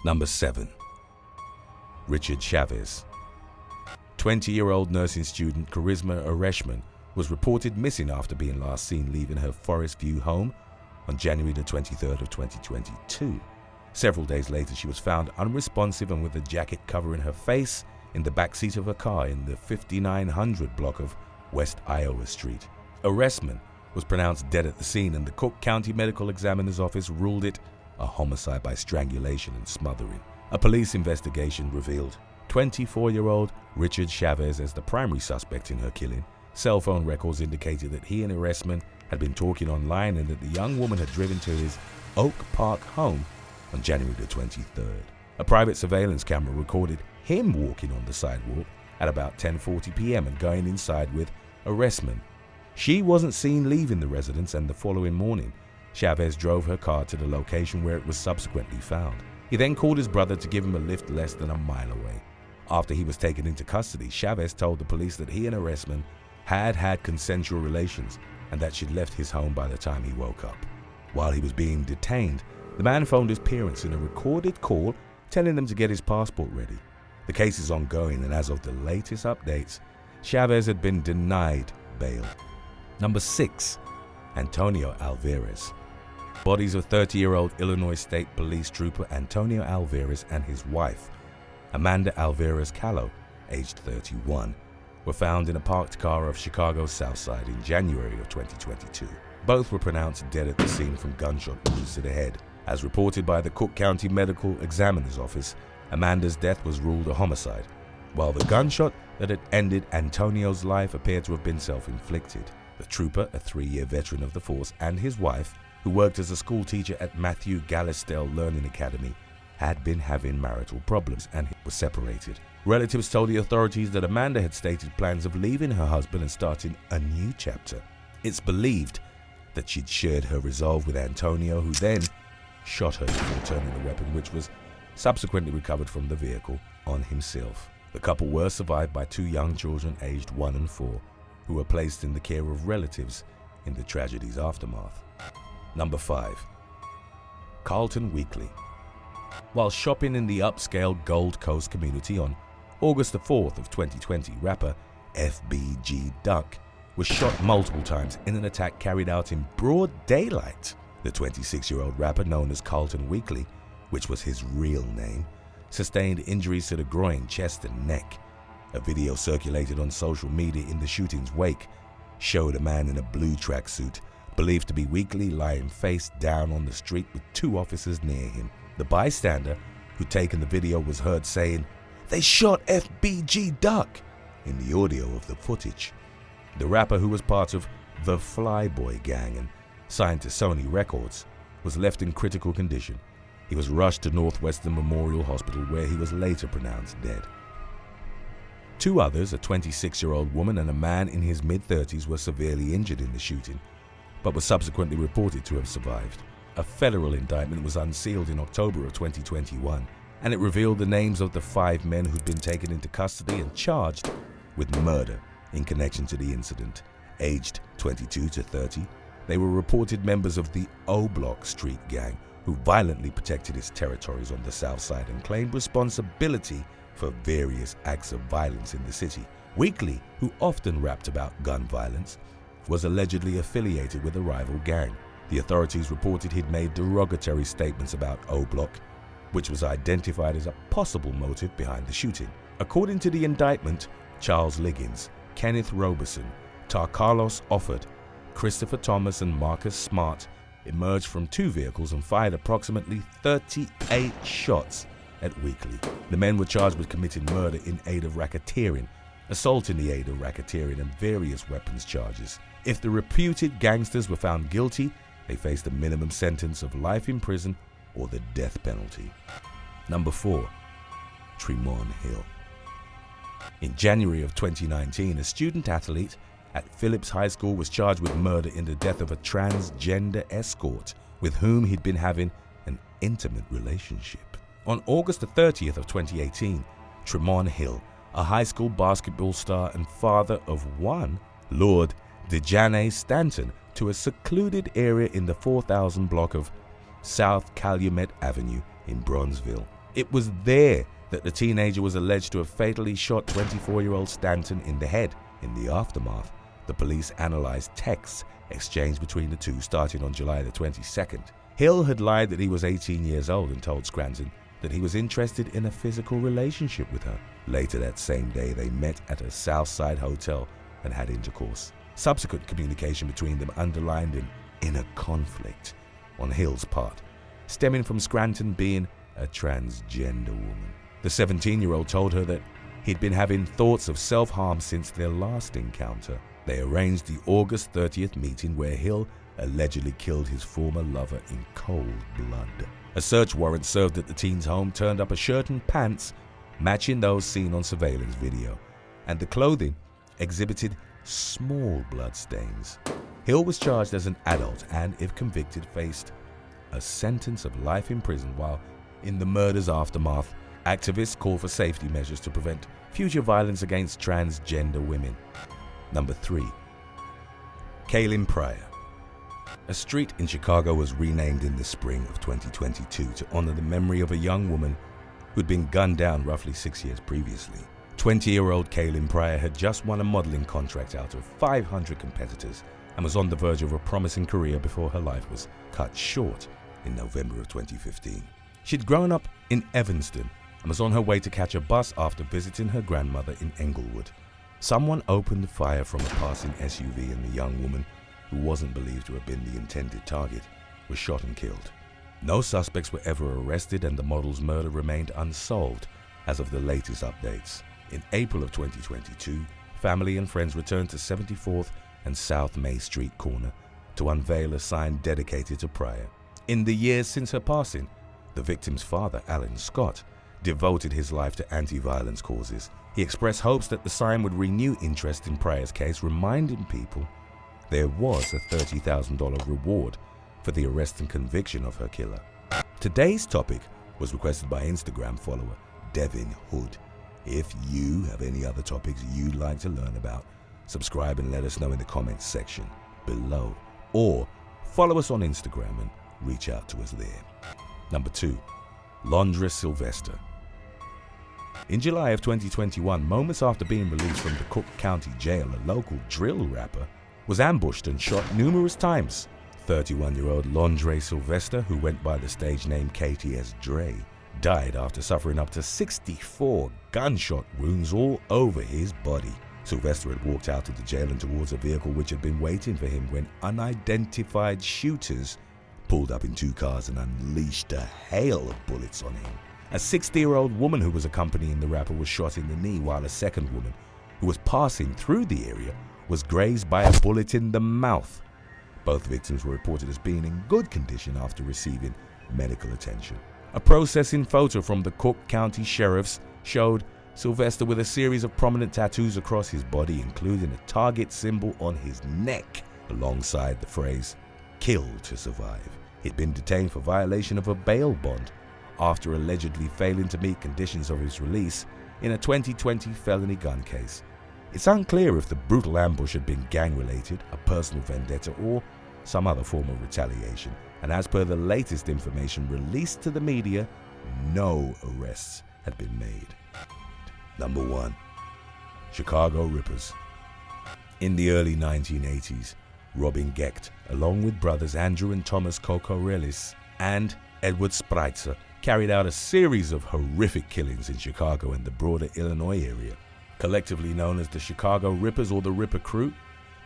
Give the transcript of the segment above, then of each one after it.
Number 7. Richard Chavez. 20-year-old nursing student Charisma Areshman was reported missing after being last seen leaving her Forest View home on January the 23rd of 2022. Several days later, she was found unresponsive and with a jacket covering her face in the backseat of her car in the 5900 block of West Iowa Street. Areshman was pronounced dead at the scene, and the Cook County Medical Examiner's Office ruled it a homicide by strangulation and smothering. A police investigation revealed 24-year-old Richard Chavez as the primary suspect in her killing. Cell phone records indicated that he and Areshman had been talking online and that the young woman had driven to his Oak Park home on January the 23rd. A private surveillance camera recorded him walking on the sidewalk at about 10:40 p.m. and going inside with Areshman. She wasn't seen leaving the residence, and the following morning, Chavez drove her car to the location where it was subsequently found. He then called his brother to give him a lift less than a mile away. After he was taken into custody, Chavez told the police that he and Areshman had consensual relations and that she'd left his home by the time he woke up. While he was being detained, the man phoned his parents in a recorded call telling them to get his passport ready. The case is ongoing, and as of the latest updates, Chavez had been denied bail. Number 6. Antonio Alvarez. Bodies of 30-year-old Illinois State Police Trooper Antonio Alvarez and his wife, Amanda Alvarez Callow, aged 31, were found in a parked car of Chicago's South Side in January of 2022. Both were pronounced dead at the scene from gunshot wounds to the head. As reported by the Cook County Medical Examiner's Office, Amanda's death was ruled a homicide, while the gunshot that had ended Antonio's life appeared to have been self-inflicted. The trooper, a 3-year veteran of the force, and his wife, who worked as a school teacher at Matthew Gallistel Learning Academy, had been having marital problems and were separated. Relatives told the authorities that Amanda had stated plans of leaving her husband and starting a new chapter. It's believed that she'd shared her resolve with Antonio, who then shot her before turning the weapon, which was subsequently recovered from the vehicle, on himself. The couple were survived by 2 young children aged 1 and 4, who were placed in the care of relatives in the tragedy's aftermath. Number 5. Carlton Weekly. While shopping in the upscale Gold Coast community on August the 4th of 2020, rapper FBG Duck was shot multiple times in an attack carried out in broad daylight. The 26-year-old rapper, known as Carlton Weekly, which was his real name, sustained injuries to the groin, chest, and neck. A video circulated on social media in the shooting's wake showed a man in a blue tracksuit, believed to be Weekly, lying face down on the street with 2 officers near him. The bystander who'd taken the video was heard saying, "They shot FBG Duck," in the audio of the footage. The rapper, who was part of the Flyboy gang and signed to Sony Records, was left in critical condition. He was rushed to Northwestern Memorial Hospital, where he was later pronounced dead. 2 others, a 26-year-old woman and a man in his mid-30s, were severely injured in the shooting, but were subsequently reported to have survived. A federal indictment was unsealed in October of 2021, and it revealed the names of the 5 men who'd been taken into custody and charged with murder in connection to the incident. Aged 22 to 30, they were reported members of the O-Block Street gang, who violently protected its territories on the South Side and claimed responsibility for various acts of violence in the city. Weekly, who often rapped about gun violence, was allegedly affiliated with a rival gang. The authorities reported he'd made derogatory statements about O-Block, which was identified as a possible motive behind the shooting. According to the indictment, Charles Liggins, Kenneth Roberson, Tar Carlos Offord, Christopher Thomas, and Marcus Smart emerged from 2 vehicles and fired approximately 38 shots at Weekly. The men were charged with committing murder in aid of racketeering, assault in the aid of racketeering, and various weapons charges. If the reputed gangsters were found guilty, they faced a minimum sentence of life in prison or the death penalty. Number 4. Tremont Hill. In January of 2019, a student athlete at Phillips High School was charged with murder in the death of a transgender escort with whom he'd been having an intimate relationship. On August the 30th of 2018, Tremont Hill, a high school basketball star and father of 1, lured Dejanae Stanton to a secluded area in the 4000 block of South Calumet Avenue in Bronzeville. It was there that the teenager was alleged to have fatally shot 24-year-old Stanton in the head. In the aftermath, the police analyzed texts exchanged between the two starting on July the 22nd. Hill had lied that he was 18 years old and told Scranton that he was interested in a physical relationship with her. Later that same day, they met at a Southside hotel and had intercourse. Subsequent communication between them underlined an inner conflict on Hill's part, stemming from Scranton being a transgender woman. The 17-year-old told her that he'd been having thoughts of self-harm since their last encounter. They arranged the August 30th meeting where Hill allegedly killed his former lover in cold blood. A search warrant served at the teen's home turned up a shirt and pants matching those seen on surveillance video, and the clothing exhibited small blood stains. Hill was charged as an adult and, if convicted, faced a sentence of life in prison, while in the murder's aftermath, activists call for safety measures to prevent future violence against transgender women. Number 3. Kailyn Pryor. A street in Chicago was renamed in the spring of 2022 to honor the memory of a young woman who'd been gunned down roughly 6 years previously. 20-year-old Kailyn Pryor had just won a modeling contract out of 500 competitors and was on the verge of a promising career before her life was cut short in November of 2015. She'd grown up in Evanston and was on her way to catch a bus after visiting her grandmother in Englewood. Someone opened fire from a passing SUV, and the young woman, who wasn't believed to have been the intended target, was shot and killed. No suspects were ever arrested, and the model's murder remained unsolved as of the latest updates. In April of 2022, family and friends returned to 74th and South May Street corner to unveil a sign dedicated to Pryor. In the years since her passing, the victim's father, Alan Scott, devoted his life to anti-violence causes. He expressed hopes that the sign would renew interest in Pryor's case, reminding people there was a $30,000 reward for the arrest and conviction of her killer. Today's topic was requested by Instagram follower Devin Hood. If you have any other topics you'd like to learn about, subscribe and let us know in the comments section below, or follow us on Instagram and reach out to us there. Number 2. Londra Sylvester. In July of 2021, moments after being released from the Cook County Jail, a local drill rapper was ambushed and shot numerous times. 31-year-old Londra Sylvester, who went by the stage name KTS Dre, died after suffering up to 64 gunshot wounds all over his body. Sylvester had walked out of the jail and towards a vehicle which had been waiting for him when unidentified shooters pulled up in 2 cars and unleashed a hail of bullets on him. A 60-year-old woman who was accompanying the rapper was shot in the knee, while a second woman who was passing through the area was grazed by a bullet in the mouth. Both victims were reported as being in good condition after receiving medical attention. A processing photo from the Cook County Sheriff's showed Sylvester with a series of prominent tattoos across his body, including a target symbol on his neck alongside the phrase, "Kill to survive." He'd been detained for violation of a bail bond after allegedly failing to meet conditions of his release in a 2020 felony gun case. It's unclear if the brutal ambush had been gang-related, a personal vendetta, or some other form of retaliation, and as per the latest information released to the media, no arrests had been made. Number 1. Chicago Rippers. In the early 1980s, Robin Gecht, along with brothers Andrew and Thomas Kokorelis and Edward Spreitzer, carried out a series of horrific killings in Chicago and the broader Illinois area. Collectively known as the Chicago Rippers or the Ripper Crew,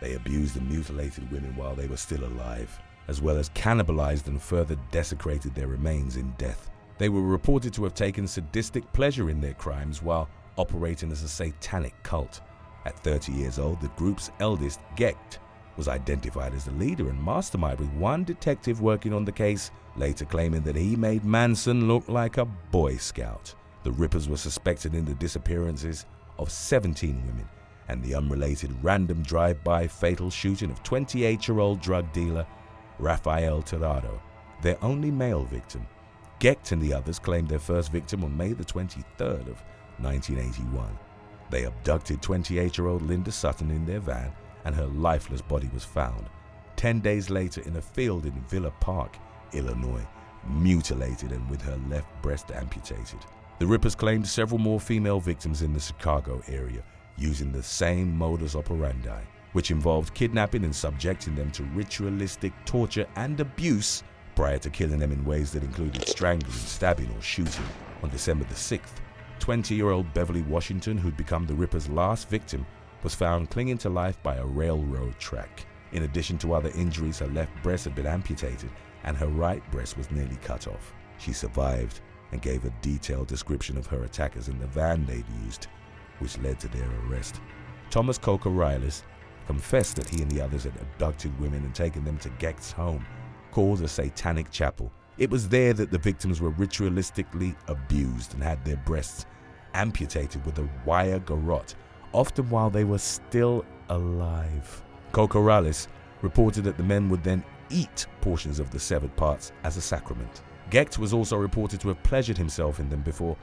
they abused and mutilated women while they were still alive, as well as cannibalized and further desecrated their remains in death. They were reported to have taken sadistic pleasure in their crimes while operating as a satanic cult. At 30 years old, the group's eldest, Gecht, was identified as the leader and mastermind, with one detective working on the case later claiming that he made Manson look like a Boy Scout. The Rippers were suspected in the disappearances of 17 women and the unrelated random drive-by fatal shooting of 28-year-old drug dealer Rafael Tirado, their only male victim. Gecht and the others claimed their first victim on May the 23rd of 1981. They abducted 28-year-old Linda Sutton in their van, and her lifeless body was found 10 days later in a field in Villa Park, Illinois. mutilated and with her left breast amputated. The Rippers claimed several more female victims in the Chicago area, using the same modus operandi, which involved kidnapping and subjecting them to ritualistic torture and abuse prior to killing them in ways that included strangling, stabbing, or shooting. On December the 6th, 20-year-old Beverly Washington, who'd become the Rippers' last victim, was found clinging to life by a railroad track. In addition to other injuries, her left breast had been amputated and her right breast was nearly cut off. She survived and gave a detailed description of her attackers in the van they'd used, which led to their arrest. Thomas Kokorailis confessed that he and the others had abducted women and taken them to Gecht's home, called a satanic chapel. It was there that the victims were ritualistically abused and had their breasts amputated with a wire garrote, often while they were still alive. Kokorailis reported that the men would then eat portions of the severed parts as a sacrament. Gecht was also reported to have pleasured himself in them before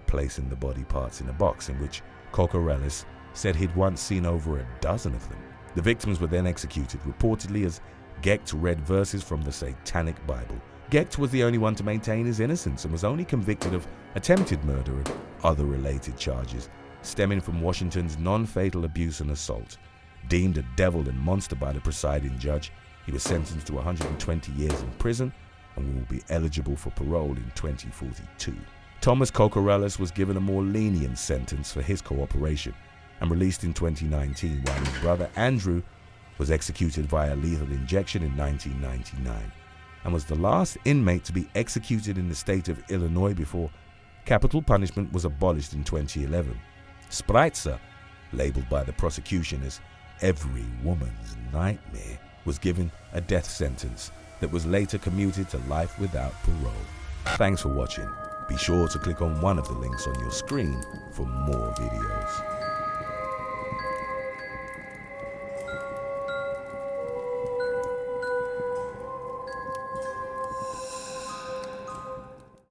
placing the body parts in a box, in which Kokorailis said he'd once seen over a dozen of them. The victims were then executed, reportedly as Gecht read verses from the Satanic Bible. Gecht was the only one to maintain his innocence and was only convicted of attempted murder and other related charges stemming from Washington's non-fatal abuse and assault. Deemed a devil and monster by the presiding judge, he was sentenced to 120 years in prison and will be eligible for parole in 2042. Thomas Kokorailis was given a more lenient sentence for his cooperation and released in 2019, while his brother Andrew was executed via lethal injection in 1999 and was the last inmate to be executed in the state of Illinois before capital punishment was abolished in 2011. Spritzer, labeled by the prosecution as every woman's nightmare, was given a death sentence that was later commuted to life without parole. Thanks for watching. Be sure to click on one of the links on your screen for more videos.